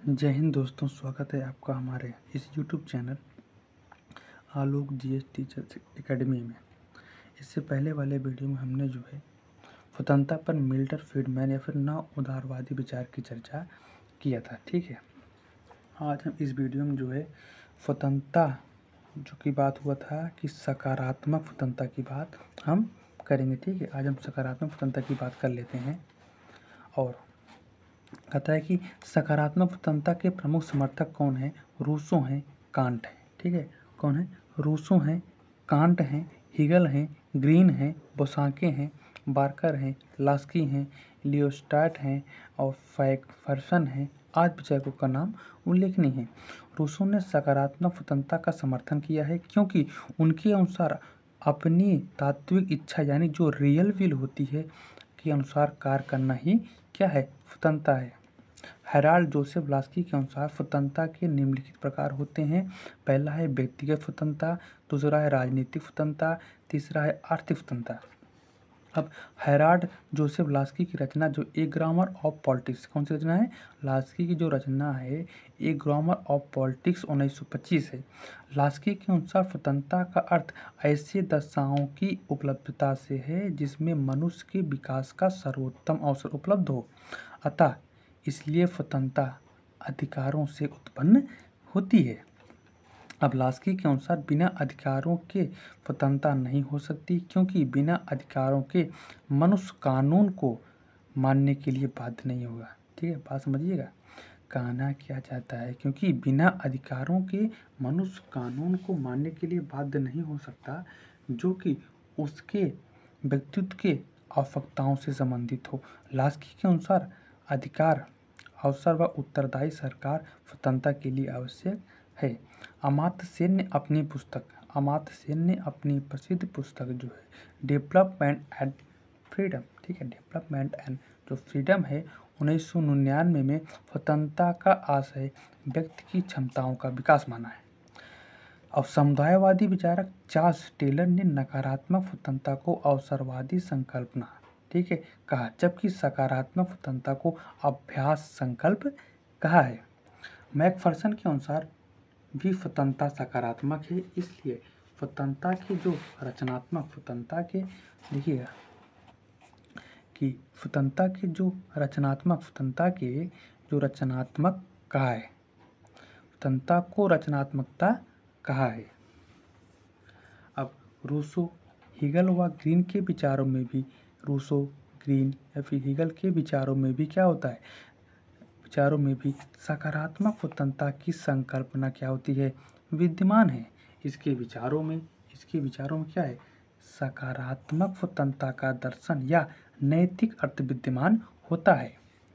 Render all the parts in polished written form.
जय हिंद दोस्तों, स्वागत है आपका हमारे इस YouTube चैनल आलोक जीएस टीचर्स एकेडमी में। इससे पहले वाले वीडियो में हमने जो है स्वतंत्रता पर मिल्टन फ्रीडमैन या फिर नव उदारवादी विचार की चर्चा किया था। ठीक है, आज हम इस वीडियो में जो है स्वतंत्रता जो की बात हुआ था कि सकारात्मक स्वतंत्रता की बात हम करेंगे। ठीक है, आज हम सकारात्मक स्वतंत्रता की बात कर लेते हैं। और कहता है कि सकारात्मक स्वतंत्रता के प्रमुख समर्थक कौन है? रूसो हैं, कांट है। ठीक है, कौन है? रूसो हैं, कांट हैं, हीगल हैं, ग्रीन हैं, बोसाके हैं, बार्कर हैं, लास्की हैं, लियोस्टार्ट हैं और फैक्फरसन हैं। आज विचारकों का नाम उल्लेखनीय है। रूसो ने सकारात्मक स्वतंत्रता का समर्थन किया है क्योंकि उनके अनुसार अपनी तात्विक इच्छा यानी जो रियल विल होती है के अनुसार कार्य करना ही क्या है? स्वतंत्रता है। हेराल्ड जोसेफ लास्की के अनुसार स्वतंत्रता के निम्नलिखित प्रकार होते हैं। पहला है व्यक्तिगत स्वतंत्रता, दूसरा है राजनीतिक स्वतंत्रता, तीसरा है आर्थिक स्वतंत्रता। अब हेराल्ड जोसेफ लास्की की रचना जो ए ग्रामर ऑफ पॉलिटिक्स, कौन सी रचना है? लास्की की जो रचना है ए ग्रामर ऑफ पॉलिटिक्स 1925 है। लास्की के अनुसार स्वतंत्रता का अर्थ ऐसे दशाओं की उपलब्धता से है जिसमें मनुष्य के विकास का सर्वोत्तम अवसर उपलब्ध हो। अतः इसलिए स्वतंत्रता अधिकारों से उत्पन्न होती है। अब लास्की के अनुसार बिना अधिकारों के स्वतंत्रता नहीं हो सकती क्योंकि बिना अधिकारों के मनुष्य कानून को मानने के लिए बाध्य नहीं होगा। ठीक है, बात समझिएगा। कहना क्या चाहता है? क्योंकि बिना अधिकारों के मनुष्य कानून को मानने के लिए बाध्य नहीं हो सकता जो कि उसके व्यक्तित्व के आवश्यकताओं से संबंधित हो। लास्की के अनुसार अधिकार, अवसर व उत्तरदायी सरकार स्वतंत्रता के लिए आवश्यक है। अमात्य सेन ने अपनी प्रसिद्ध पुस्तक जो है डेवलपमेंट एंड फ्रीडम, ठीक है, डेवलपमेंट एंड जो फ्रीडम है 1999 में स्वतंत्रता का आशय व्यक्ति की क्षमताओं का विकास माना है। अब समुदायवादी विचारक चार्ल्स टेलर ने नकारात्मक स्वतंत्रता को अवसरवादी संकल्पना, ठीक है, कहा, जबकि सकारात्मक स्वतंत्रता को अभ्यास संकल्प कहा है। मैकफरसन के अनुसार भी स्वतंत्रता सकारात्मक है, इसलिए स्वतंत्रता की जो रचनात्मक स्वतंत्रता के देखिएगा कि स्वतंत्रता के जो रचनात्मक स्वतंत्रता के जो रचनात्मक कहा है, स्वतंत्रता को रचनात्मकता कहा है। अब रूसो, हीगल व ग्रीन के विचारों में भी, रूसो, ग्रीन या फिर हीगल के विचारों में भी क्या होता है? विचारों में भी सकारात्मक स्वतंत्रता की संकल्पना क्या होती है? विद्यमान है। इसके विचारों में क्या है? सकारात्मक स्वतंत्रता का दर्शन या नैतिक अर्थ विद्यमान होता है।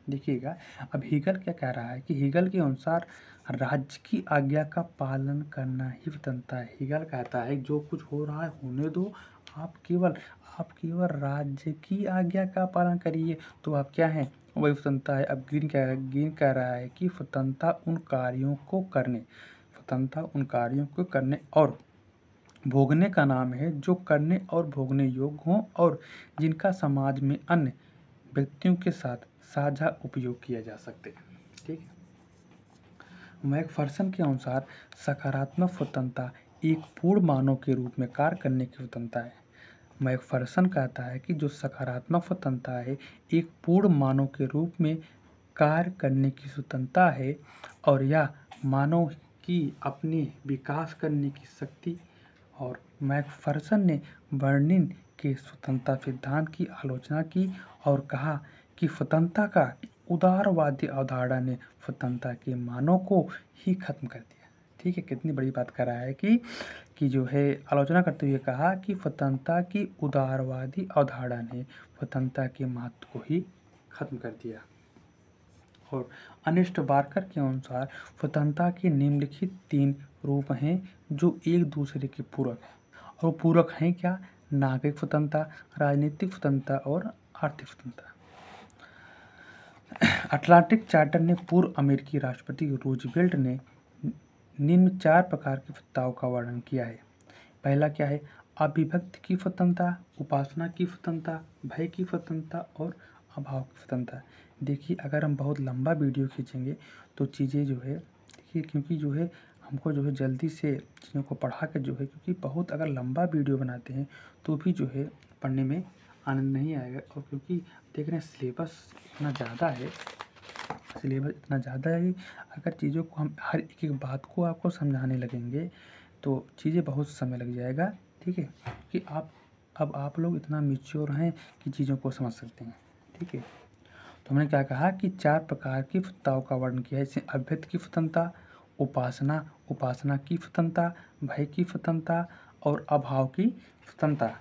देखिएगा, अब हीगल क्या कह रहा है कि हीगल के अनुसार राज्य की आज्ञा का पालन करना ही स्वतंत्रता है। हीगल कहता है जो कुछ हो रहा है होने दो, आप केवल राज्य की आज्ञा का पालन करिए, तो आप क्या हैं? वही स्वतंत्रता है। अब ग्रीन कह रहा है कि स्वतंत्रता उन कार्यों को करने और भोगने का नाम है जो करने और भोगने योग्य हों और जिनका समाज में अन्य व्यक्तियों के साथ साझा उपयोग किया जा सके। ठीक है, मैकफरसन के अनुसार सकारात्मक स्वतंत्रता एक पूर्ण मानव के रूप में कार्य करने की स्वतंत्रता है। मैकफरसन कहता है कि जो सकारात्मक स्वतंत्रता है एक पूर्ण मानव के रूप में कार्य करने की स्वतंत्रता है और यह मानव की अपनी विकास करने की शक्ति। और मैकफरसन ने बर्निन के स्वतंत्रता सिद्धांत की आलोचना की और कहा कि स्वतंत्रता का उदारवादी अवधारणा ने स्वतंत्रता के मानव को ही खत्म कर दिया। ठीक है, कितनी बड़ी बात कर रहा है कि जो है आलोचना करते हुए कहा कि स्वतंत्रता की उदारवादी अवधारणा ने स्वतंत्रता के महत्व को ही खत्म कर दिया। और अर्नेस्ट बार्कर के अनुसार स्वतंत्रता के निम्नलिखित 3 रूप हैं जो एक दूसरे के पूरक हैं। और पूरक हैं क्या? नागरिक स्वतंत्रता, राजनीतिक स्वतंत्रता और आर्थिक स्वतंत्रता। अटलांटिक चार्टर ने पूर्व अमेरिकी राष्ट्रपति रूजवेल्ट ने निम्न 4 प्रकार की स्वतंत्रताओं का वर्णन किया है। पहला क्या है? अभिव्यक्ति की स्वतंत्रता, उपासना की स्वतंत्रता, भय की स्वतंत्रता और अभाव की स्वतंत्रता। देखिए अगर हम बहुत लंबा वीडियो खींचेंगे तो चीज़ें जो है देखिए, क्योंकि जो है हमको जो है जल्दी से चीज़ों को पढ़ा कर जो है, क्योंकि बहुत अगर लंबा वीडियो बनाते हैं तो भी जो है पढ़ने में आनंद नहीं आएगा। और क्योंकि देख रहे हैं सिलेबस इतना ज़्यादा है, अगर चीज़ों को हम हर एक एक बात को आपको समझाने लगेंगे तो चीज़ें बहुत समय लग जाएगा। ठीक है, कि अब आप लोग इतना मैच्योर हैं कि चीज़ों को समझ सकते हैं। ठीक है, तो हमने क्या कहा कि 4 प्रकार की स्वतंत्रताओं का वर्णन किया है, जैसे अभ्यक्त की स्वतंत्रता, उपासना की स्वतंत्रता, भय की स्वतंत्रता और अभाव की स्वतंत्रता।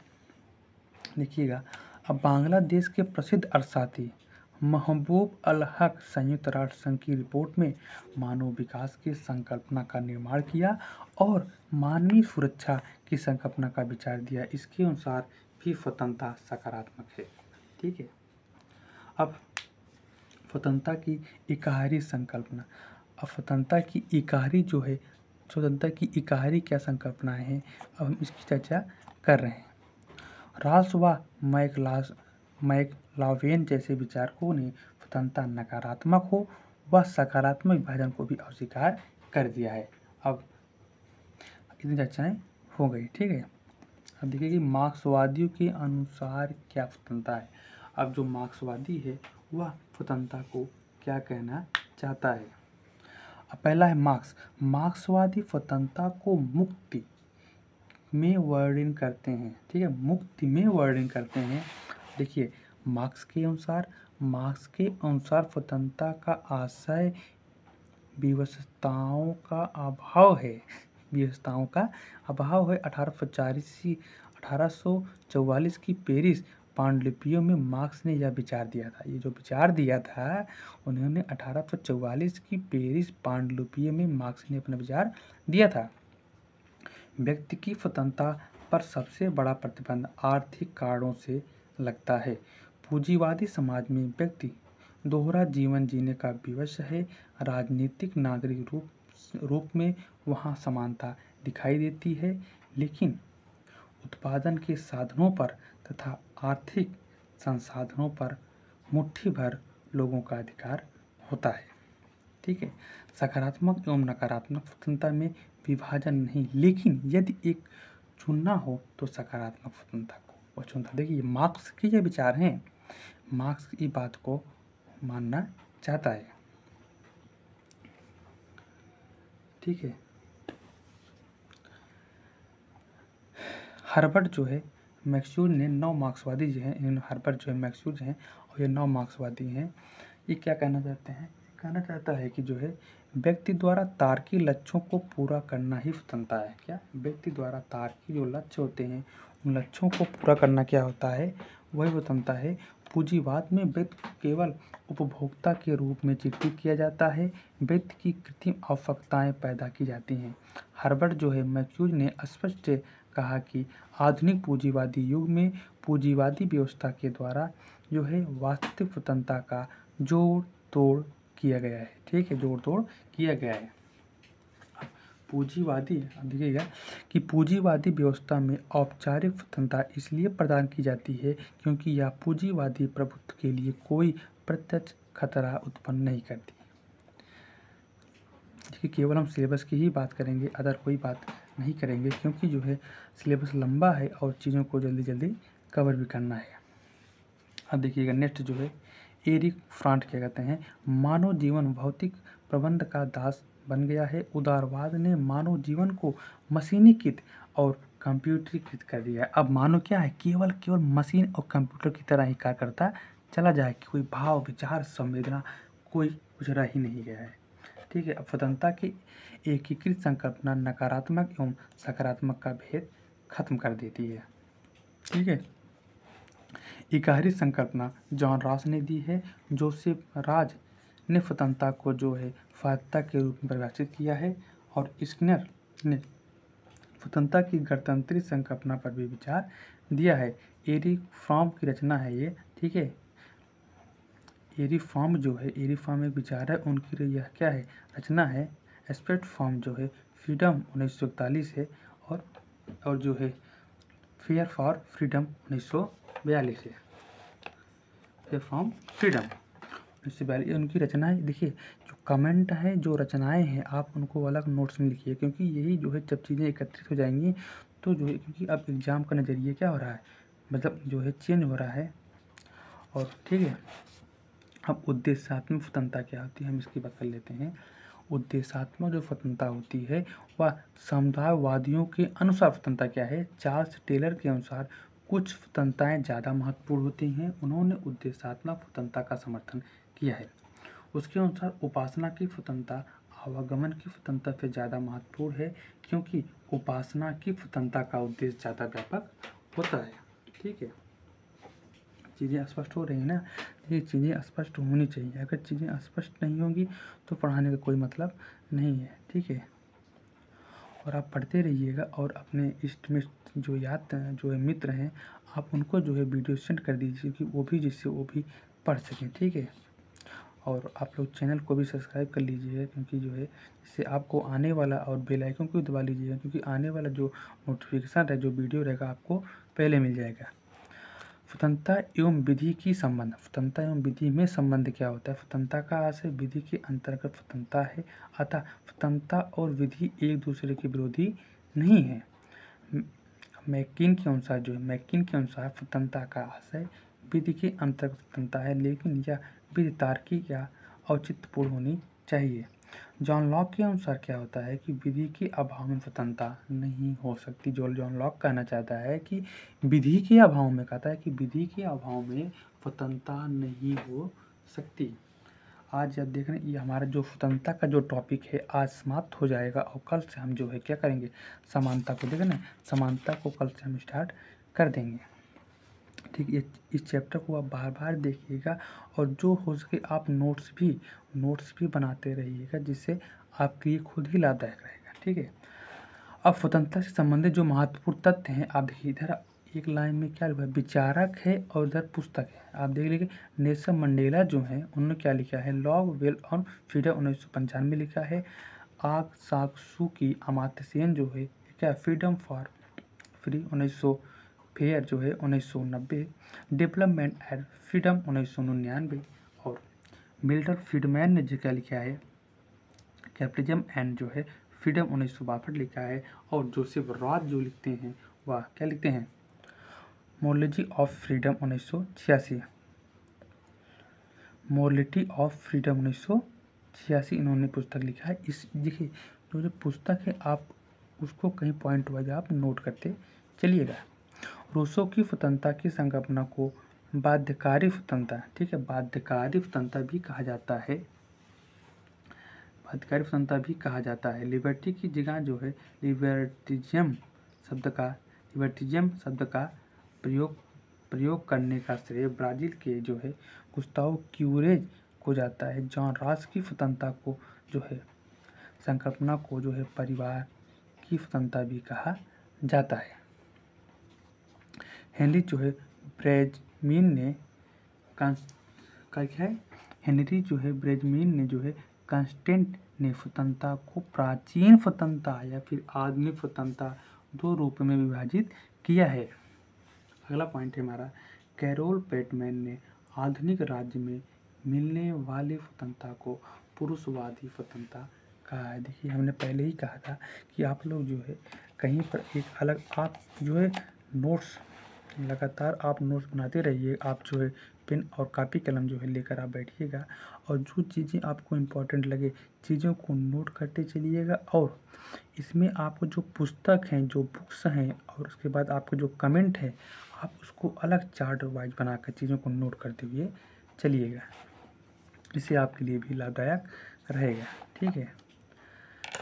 देखिएगा, अब बांग्लादेश के प्रसिद्ध अर्थशास्त्री महबूब अल हक संयुक्त राष्ट्र संघ की रिपोर्ट में मानव विकास की संकल्पना का निर्माण किया और मानवीय सुरक्षा की संकल्पना का विचार दिया। इसके अनुसार भी स्वतंत्रता सकारात्मक है। ठीक है, अब स्वतंत्रता की इकाहरी संकल्पना। अब स्वतंत्रता की इकाहरी क्या संकल्पनाएं हैं, अब हम इसकी चर्चा कर रहे हैं। राल्फ व मैकलावेन जैसे विचारकों ने स्वतंत्रता नकारात्मक हो व सकारात्मक विभाजन को भी अस्वीकार कर दिया है। अब इतनी चर्चाएं हो गई। ठीक है, अब देखिए कि मार्क्सवादियों के अनुसार क्या स्वतंत्रता है। अब जो मार्क्सवादी है वह स्वतंत्रता को क्या कहना चाहता है। अब पहला है मार्क्सवादी स्वतंत्रता को मुक्ति में वर्णन करते हैं। ठीक है, मुक्ति में वर्णन करते हैं। देखिए मार्क्स के अनुसार स्वतंत्रता का आशय व्यवस्थाओं का अभाव है। 1844 की पेरिस पांडुलिपियों में मार्क्स ने यह विचार दिया था। ये जो विचार दिया था उन्होंने 1844 की पेरिस पांडुलिपियों में मार्क्स ने अपना विचार दिया था। व्यक्ति की स्वतंत्रता पर सबसे बड़ा प्रतिबंध आर्थिक कारणों से लगता है। पूंजीवादी समाज में व्यक्ति दोहरा जीवन जीने का विवश है। राजनीतिक नागरिक रूप में वहाँ समानता दिखाई देती है, लेकिन उत्पादन के साधनों पर तथा आर्थिक संसाधनों पर मुट्ठी भर लोगों का अधिकार होता है। ठीक है, सकारात्मक एवं नकारात्मक स्वतंत्रता में विभाजन नहीं, लेकिन यदि एक चुनना हो तो सकारात्मक स्वतंत्रता को वो चुनता। देखिए मार्क्स के ये विचार हैं, मार्क्स की बात को मानना चाहता है। ठीक है, हर्बर्ट जो है मैक्सवेल ने 9 मार्क्सवादी जो हैं, इन्होंने हर्बर्ट जो है मैक्सवेल जो हैं और ये 9 मार्क्सवादी हैं। ये क्या कहना चाहते हैं, कहना चाहता है कि जो है व्यक्ति द्वारा तार्किक लक्ष्यों को पूरा करना ही स्वतंत्रता है। क्या व्यक्ति द्वारा तार्किक जो लक्ष्य होते हैं उन लक्ष्यों को पूरा करना क्या होता है, वही स्वतंत्रता है। पूंजीवाद में व्यक्ति को केवल उपभोक्ता के रूप में चित्रित किया जाता है, व्यक्ति की कृत्रिम आवश्यकताएं पैदा की जाती हैं। हर्बर्ट जो है मैक्सवेल ने स्पष्ट कहा कि आधुनिक पूंजीवादी युग में पूंजीवादी व्यवस्था के द्वारा जो है वास्तविक स्वतंत्रता का जोड़ तोड़ किया गया है। ठीक है, जोड़ तोड़ किया गया है। पूंजीवादी देखिएगा कि पूंजीवादी व्यवस्था में औपचारिक स्वतंत्रता इसलिए प्रदान की जाती है क्योंकि यह पूंजीवादी प्रभुत्व के लिए कोई प्रत्यक्ष खतरा उत्पन्न नहीं करती। देखिए केवल हम सिलेबस की ही बात करेंगे, अदर कोई बात नहीं करेंगे, क्योंकि जो है सिलेबस लंबा है और चीज़ों को जल्दी जल्दी कवर भी करना है। अब देखिएगा नेक्स्ट जो है एरिक फ्रांट क्या कहते हैं, मानव जीवन भौतिक प्रबंध का दास बन गया है। उदारवाद ने मानव जीवन को मशीनीकृत और कंप्यूटरीकृत कर दिया है। अब मानव क्या है, केवल मशीन और कंप्यूटर की तरह ही कार्य करता चला जाए कि कोई भाव विचार संवेदना कोई कुछ रह ही नहीं गया है। ठीक है, अब स्वतंत्रता की एकीकृत संकल्पना नकारात्मक एवं सकारात्मक का भेद खत्म कर देती है। ठीक है, इकाहरी संकल्पना जॉन रॉस ने दी है। जोसेफ राज ने स्वतंत्रता को जो है स्वायत्तता के रूप में परिभाषित किया है और स्किनर ने स्वतंत्रता की गणतंत्री संकल्पना पर भी विचार दिया है। एरिक फ्रॉम की रचना है ये। ठीक है, एरिक फ्रॉम जो है, एरिक फ्रॉम एक विचार है, उनकी यह क्या है रचना है। एस्पेक्ट फ्रॉम जो है फ्रीडम 1941 है और जो है फेयर फॉर फ्रीडम 1942 है। फेयर फ्रॉम फ्रीडम इससे पहले उनकी रचनाएं देखिए, जो कमेंट है, जो रचनाएं हैं, आप उनको अलग नोट्स में लिखिए, क्योंकि यही जो है जब चीज़ें एकत्रित हो जाएंगी तो जो है, क्योंकि अब एग्ज़ाम का नज़रिया क्या हो रहा है, मतलब जो है चेंज हो रहा है। और ठीक है, अब उद्देश्यात्मक स्वतंत्रता क्या होती है, हम इसकी बात कर लेते हैं। उद्देश्यात्मक जो स्वतंत्रता होती है वह समुदायवादियों के अनुसार स्वतंत्रता क्या है, चार्ल्स टेलर के अनुसार कुछ स्वतंत्रताएं ज़्यादा महत्वपूर्ण होती हैं। उन्होंने उद्देश्यात्मक स्वतंत्रता का समर्थन किया है। उसके अनुसार उपासना की स्वतंत्रता आवागमन की स्वतंत्रता से ज़्यादा महत्वपूर्ण है, क्योंकि उपासना की स्वतंत्रता का उद्देश्य ज़्यादा व्यापक होता है। ठीक है, चीज़ें स्पष्ट हो रही हैं ना, ये चीज़ें स्पष्ट होनी चाहिए। अगर चीज़ें स्पष्ट नहीं होंगी तो पढ़ाने का कोई मतलब नहीं है। ठीक है, और आप पढ़ते रहिएगा, और अपने इष्ट मित्र जो जो है मित्र हैं, आप उनको जो है वीडियो सेंड कर दीजिए कि वो भी, जिससे वो भी पढ़ सकें। ठीक है, और आप लोग चैनल को भी सब्सक्राइब कर लीजिएगा, क्योंकि जो है इससे आपको आने वाला, और बेल आइकन को भी दबा लीजिएगा, क्योंकि आने वाला जो नोटिफिकेशन है, जो वीडियो रहेगा, आपको पहले मिल जाएगा। स्वतंत्रता एवं विधि की संबंध, स्वतंत्रता एवं विधि में संबंध क्या होता है। स्वतंत्रता का आशय विधि के अंतर्गत स्वतंत्रता है, अतः स्वतंत्रता और विधि एक दूसरे के विरोधी नहीं है। मैकिन के अनुसार स्वतंत्रता का आशय विधि के अंतर्गत स्वतंत्रता है, लेकिन यह विधि तार्किक या औचित्यपूर्ण होनी चाहिए। जॉन लॉक के अनुसार क्या होता है कि विधि के अभाव में स्वतंत्रता नहीं हो सकती। जो जॉन लॉक कहना चाहता है कि विधि के अभाव में, कहता है कि विधि के अभाव में स्वतंत्रता नहीं हो सकती। आज जब देख रहे हैं, ये हमारा जो स्वतंत्रता का जो टॉपिक है आज समाप्त हो जाएगा, और कल से हम जो है क्या करेंगे, समानता को, देख रहे हैं, समानता को कल से हम स्टार्ट कर देंगे। ठीक है, इस चैप्टर को आप बार बार देखिएगा, और जो हो सके आप नोट्स भी बनाते रहिएगा, जिससे आपके लिए खुद ही लाभदायक रहेगा। ठीक है, अब स्वतंत्रता से संबंधित जो महत्वपूर्ण तथ्य हैं, आप देखिए इधर एक लाइन में क्या लिखा है, विचारक है, और इधर पुस्तक है। आप देख लीजिए, नेल्सन मंडेला जो है उन्होंने क्या लिखा है, लॉ वेल ऑन फ्रीडम 1995 लिखा है। आग साकसू की अमात्य सेन जो है क्या, फ्रीडम फॉर फ्री 1900 फेयर जो है 1990, डेवलपमेंट एंड फ्रीडम 1999, और मिल्टन फ्रीडमैन ने जो क्या लिखा है, कैपिटलिज्म एंड जो है फ्रीडम 1962 लिखा है। और जोसेफ रॉथ जो लिखते हैं वह क्या लिखते हैं, morality of freedom 1986, morality of freedom 1986 इन्होंने पुस्तक लिखा है। इस देखिए, जो पुस्तक है आप उसको कहीं पॉइंट वाइज आप नोट करते चलिएगा। रूसो की स्वतंत्रता की संकल्पना को बाध्यकारी स्वतंत्रता, ठीक है, बाध्यकारी स्वतंत्रता भी कहा जाता है, बाध्यकारी स्वतंत्रता भी कहा जाता है। लिबर्टी की जगह जो है लिबर्टिज्म शब्द का प्रयोग करने का श्रेय ब्राज़ील के जो है गुस्ताव क्यूरेज को जाता है। जॉन रॉस की स्वतंत्रता को जो है संकल्पना को जो है परिवार की स्वतंत्रता भी कहा जाता है। हेनरी जो है ब्रेजमिन ने हेनरी जो है ब्रेजमिन ने जो है कंस्टेंट ने स्वतंत्रता को प्राचीन स्वतंत्रता या फिर आधुनिक स्वतंत्रता दो रूपों में विभाजित किया है। अगला पॉइंट है हमारा, कैरोल पेटमैन ने आधुनिक राज्य में मिलने वाली स्वतंत्रता को पुरुषवादी स्वतंत्रता कहा है। देखिए, हमने पहले ही कहा था कि आप लोग जो है कहीं पर एक अलग, आप जो है नोट्स लगातार आप नोट्स बनाते रहिए। आप जो है पेन और कापी कलम जो है लेकर आप बैठिएगा, और जो चीज़ें आपको इम्पोर्टेंट लगे चीज़ों को नोट करते चलिएगा। और इसमें आपको जो पुस्तक हैं, जो बुक्स हैं, और उसके बाद आपको जो कमेंट है, आप उसको अलग चार्ट वाइज बनाकर चीज़ों को नोट करते हुए चलिएगा। इससे आपके लिए भी लाभदायक रहेगा। ठीक है,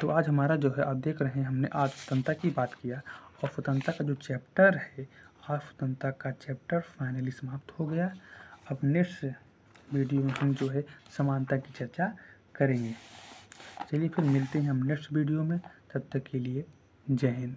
तो आज हमारा जो है आप देख रहे हैं, हमने आज स्वतंत्रता की बात किया, और स्वतंत्रता का जो चैप्टर है, आज स्वतंत्रता का चैप्टर फाइनली समाप्त हो गया। अब नेक्स्ट वीडियो में हम जो है समानता की चर्चा करेंगे। चलिए फिर मिलते हैं हम नेक्स्ट वीडियो में, तब तक के लिए जय हिंद।